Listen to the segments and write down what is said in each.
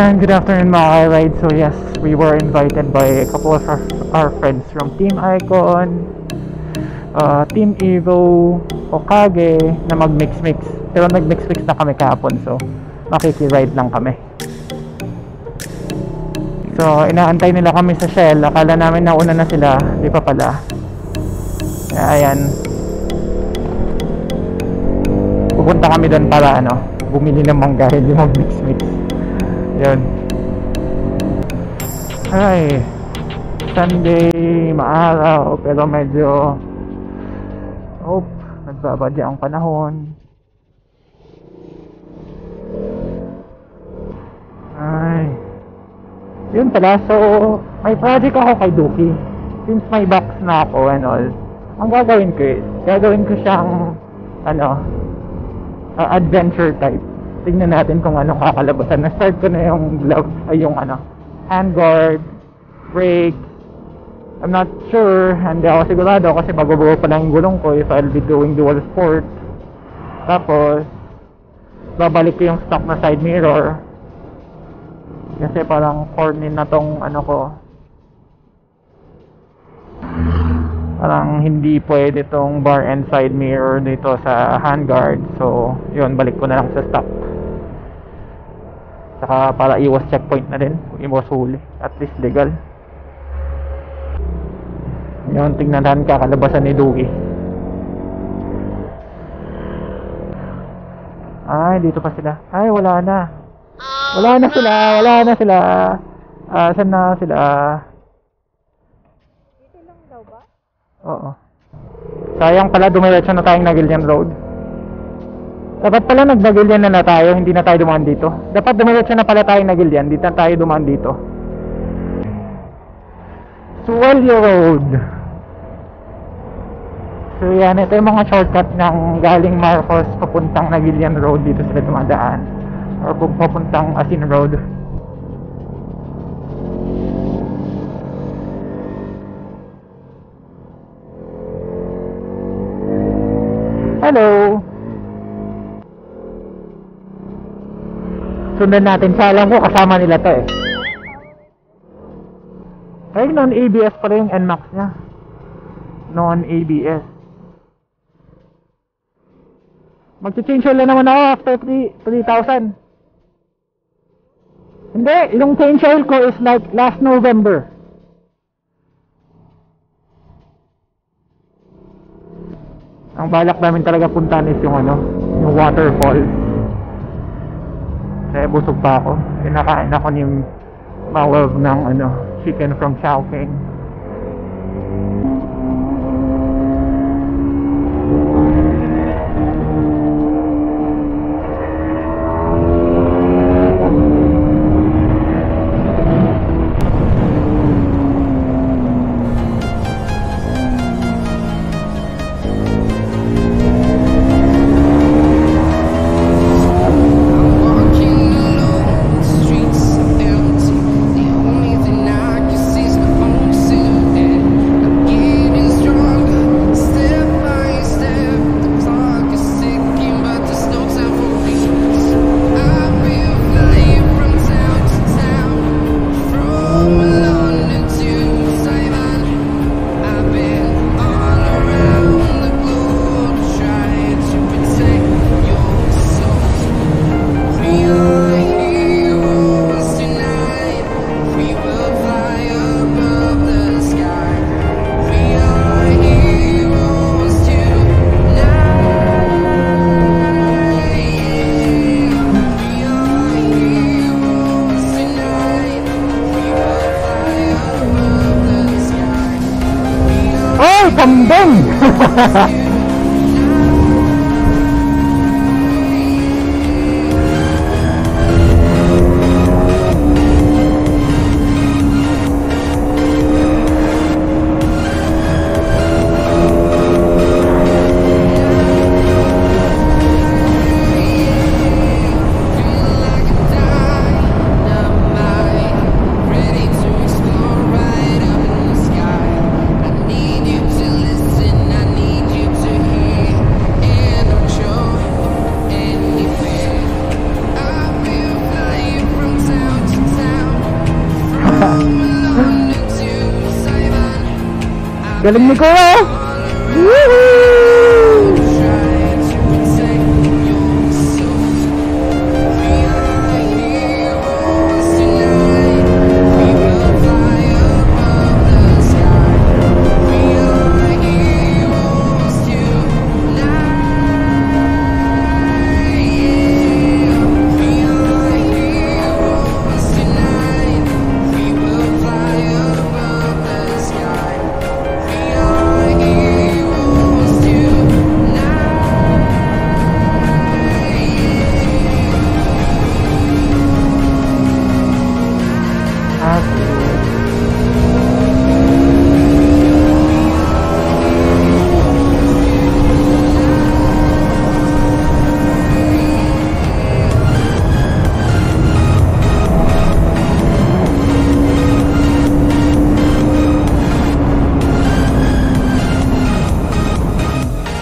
Ayan, good afternoon mga ka-ride. So yes, we were invited by a couple of our friends from Team Icon, Team Evo, Okage na mag-mix-mix. Pero nag-mix-mix na kami kahapon, so makiki-ride lang kami. So inaantay nila kami sa Shell. Akala namin nauna na sila, di pa pala. Kaya ayan, pupunta kami doon para bumili ng mangga, hindi mag-mix-mix. Yun. Ay, Sunday, maaraw, pero medyo nagbabadya ang panahon. Ay, yun pala. So may project ako kay Duki. Since may box na ako and all, ang gagawin ko siyang adventure type. Tignan natin kung anong kakalabasan. Na-start ko na yung glove, yung handguard, brake. I'm not sure, hindi ako sigurado kasi bago-bago pa lang yung gulong ko if I'll be doing dual sport. Tapos babalik ko yung stock na side mirror kasi parang corny na tong ko. Parang hindi pwede tong bar and side mirror dito sa handguard. So yun, balik ko na lang sa stock. Saka para iwas checkpoint na din, iwas huli, at least legal. Yun, tingnan natin kakalabasan ni Duki. Ay, dito pa sila. Ay, wala na. Wala na sila. Saan na sila? Dito lang daw ba? Oo. Sayang pala, dumiretso na tayong Nagilian Road. Dapat pala nag-Nagilian na tayo, hindi na tayo dumaan dito. Dapat dumiretso na pala tayong Nagilian, dito na tayo dumaan dito. Suwalyo Road. So yan, ito yung mga shortcut ng galing Marcos papuntang Nagilian Road. Dito sila dumadaan. Or kung papuntang Asin Road. Hello. Sundan natin siya. Alam ko kasama nila to eh. Ay, non-ABS pala yung NMAX nya. Non-ABS. Mag-change oil na naman ako after 3,000. Hindi, yung change oil ko is like last November. Ang balak namin talaga puntahan is yung yung waterfall. Kasi busog pa ako. Kinakain ako ni Mawag ng chicken from Chowking. Kambing! I need you to Galing ni Kuya! Woohoo!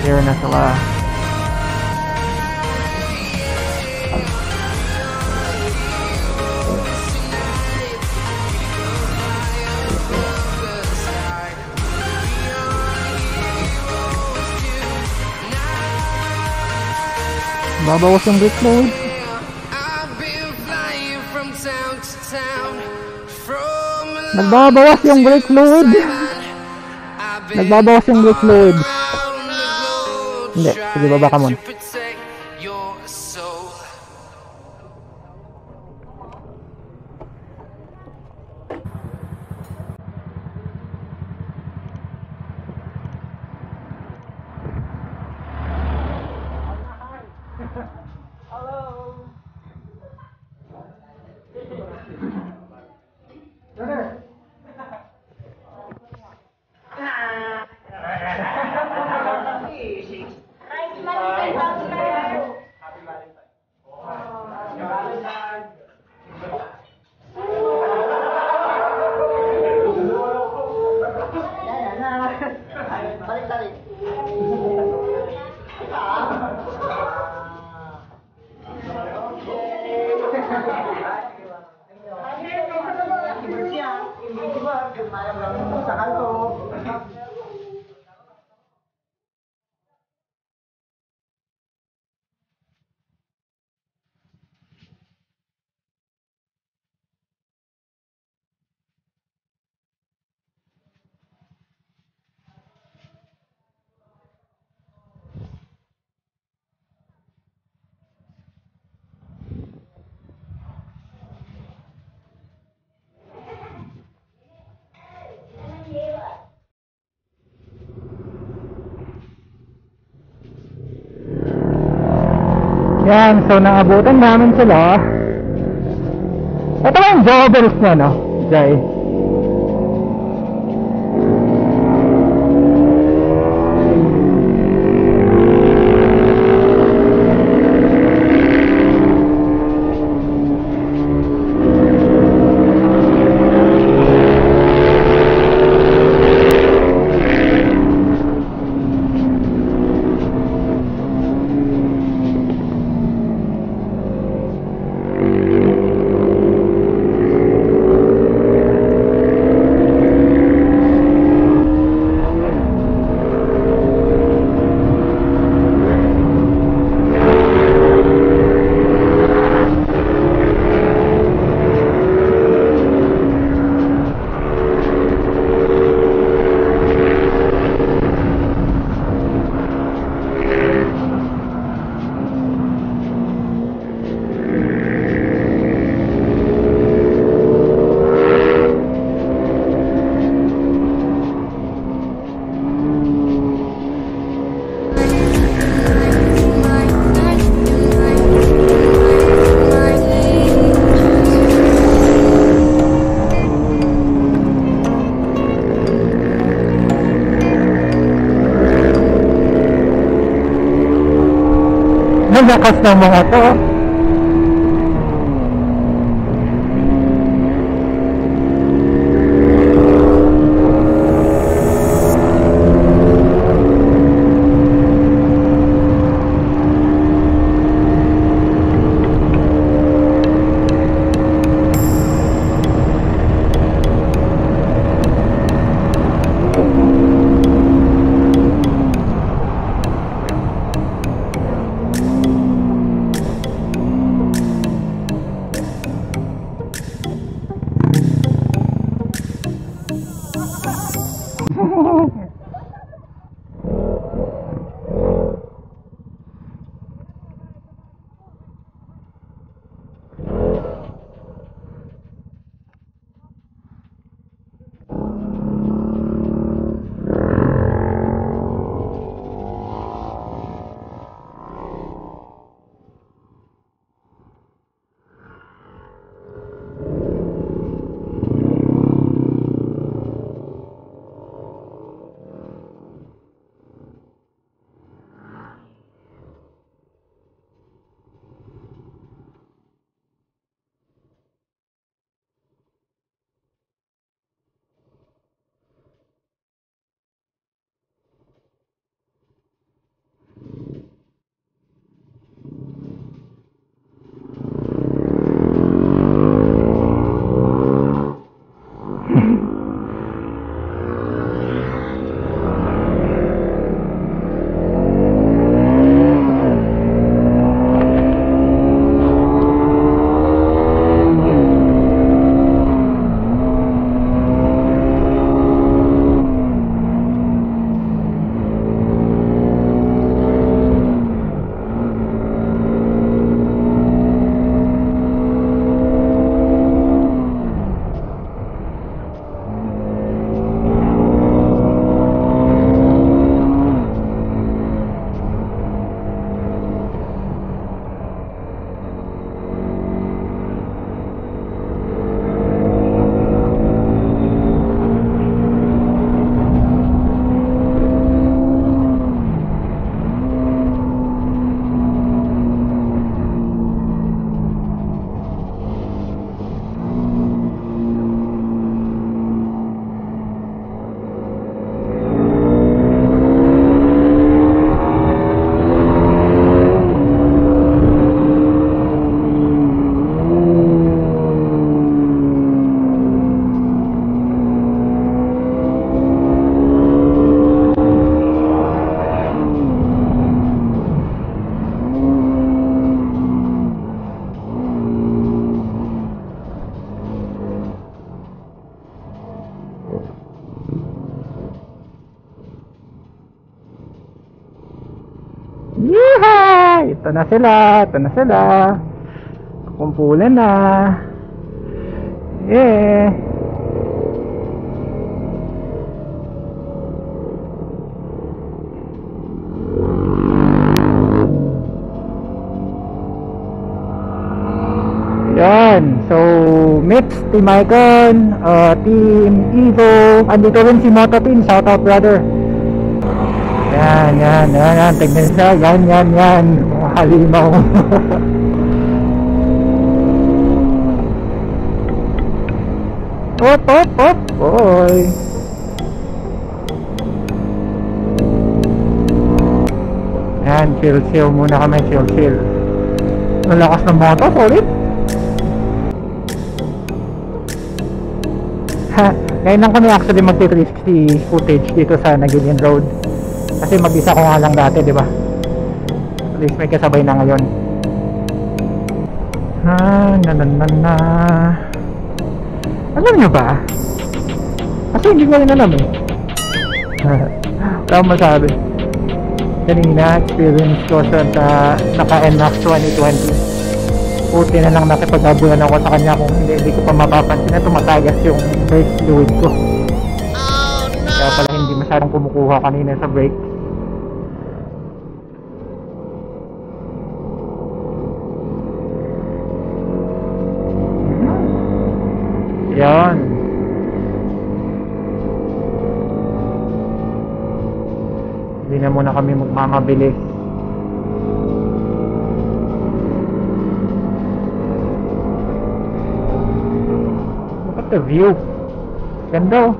Here na sila. Babawas yung brake fluid. Nagbabawas yung brake fluid. Nagbabawas yung brake fluid. Hindi, sige, baba ka muna. Yan, so naabutan namin sila. Ito ba yung joggers niya, no? Jay. Ang lakas ng mga to. Ito na sila, ito na sila. Kumpulan na. Yeah. Yan. So, Mix, Team Icon, Team Evo. Andito rin si Moto Team. Shout out, brother. Yan. Tignan siya. Yan. Halimaw. Op. Boy. Yan, chill muna kami. Chill. Malakas ng moto, solid. Ngayon lang kami actually magti-360 footage dito sa Nagilian Road. Kasi mag-isa ko nga lang dati, di ba? At least may kasabay na ngayon. Na. Alam nyo ba? Kasi hindi ko rin alam eh. Wala masabi. Kanina, experience ko sa naka-NMAX 2020. Puti na lang nakipag-abulan ako sa kanya kung hindi ko pa mapapansin na tumatagas yung brake fluid ko. Oh, no! Kaya pala hindi masyadong kumukuha kanina sa brake. Yan. Hindi na muna kami magmamabilis. Look at the view. Ganda oh.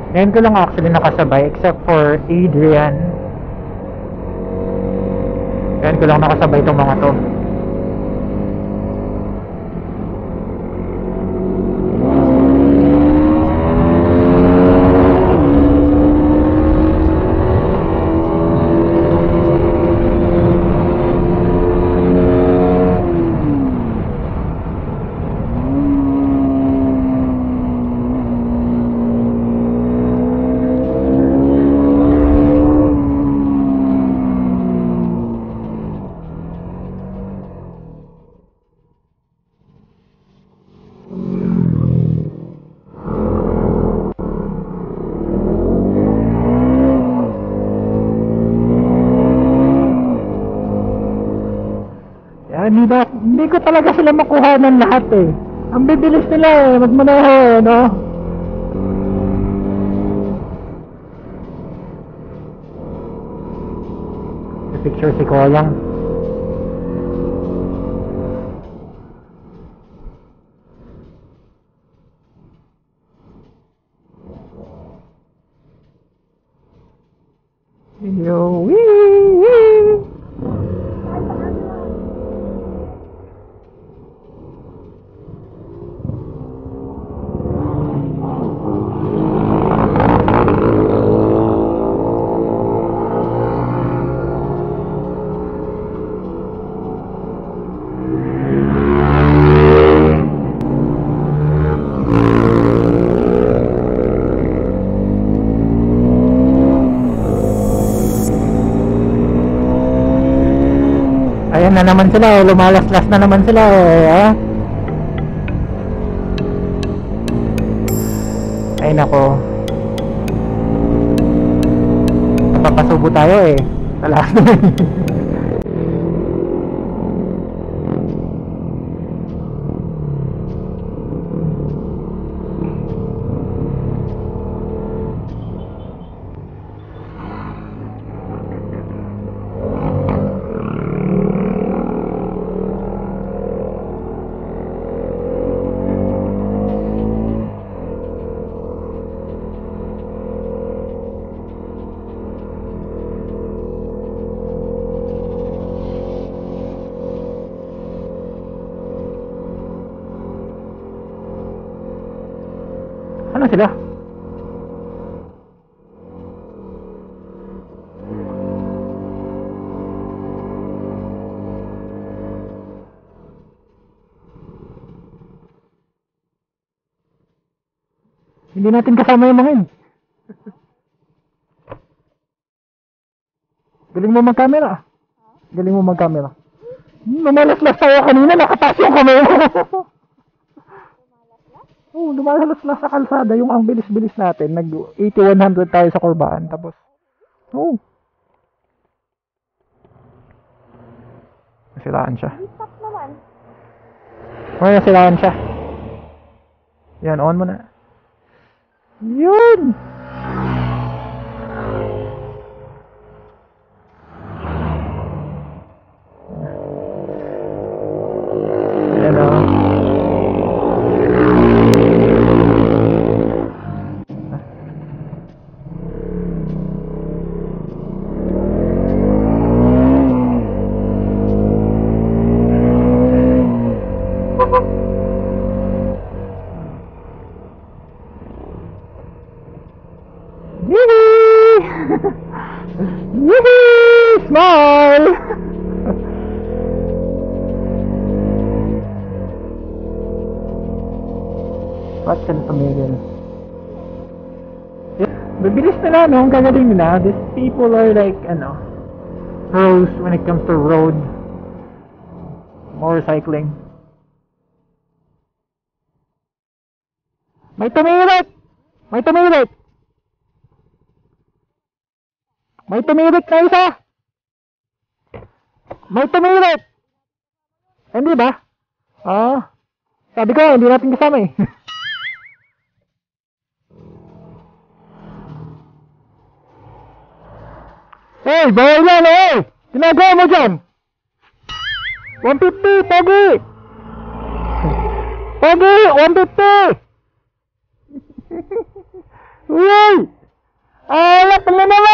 Ngayon ko lang actually nakasabay except for Adrian. Ngayon ko lang nakasabay itong mga to. Hindi ko talaga sila makuha ng lahat eh. Ang bibilis nila eh, magmaneho eh, no? Picture si Koyang. Yo, wee! Ayan na naman sila eh, lumalaslas na naman sila eh, Ay nako, napapasubo tayo eh, talas. Ano sila? Hindi natin kasama yung mga yun. Galing mo mag-camera. Galing mo mag-camera. Lumalaslas tayo kanina, nakatas yung kamay mo. Oo, lumalaslas sa kalsada, yung ang bilis-bilis natin. Nag 80-100 tayo sa kurbaan. Tapos, oo. Nasilaan siya. Stop naman. May nasilaan siya. Yan, on mo na. Yun! Hello. Yee! Yee! Smile! Ba't ka tumigil? Bibilis nila, no? Ang gagaling nila. These people are like, pros when it comes to road motorcycling. May tumirik! May tumirik! May tumirik na isa! May tumirik! Hindi ba? Sabi ko, hindi natin kasama eh. Hey, bawal yan eh! Ginagawa mo dyan! 150, Pogi! Pogi, 150! Uy! Alap na naman!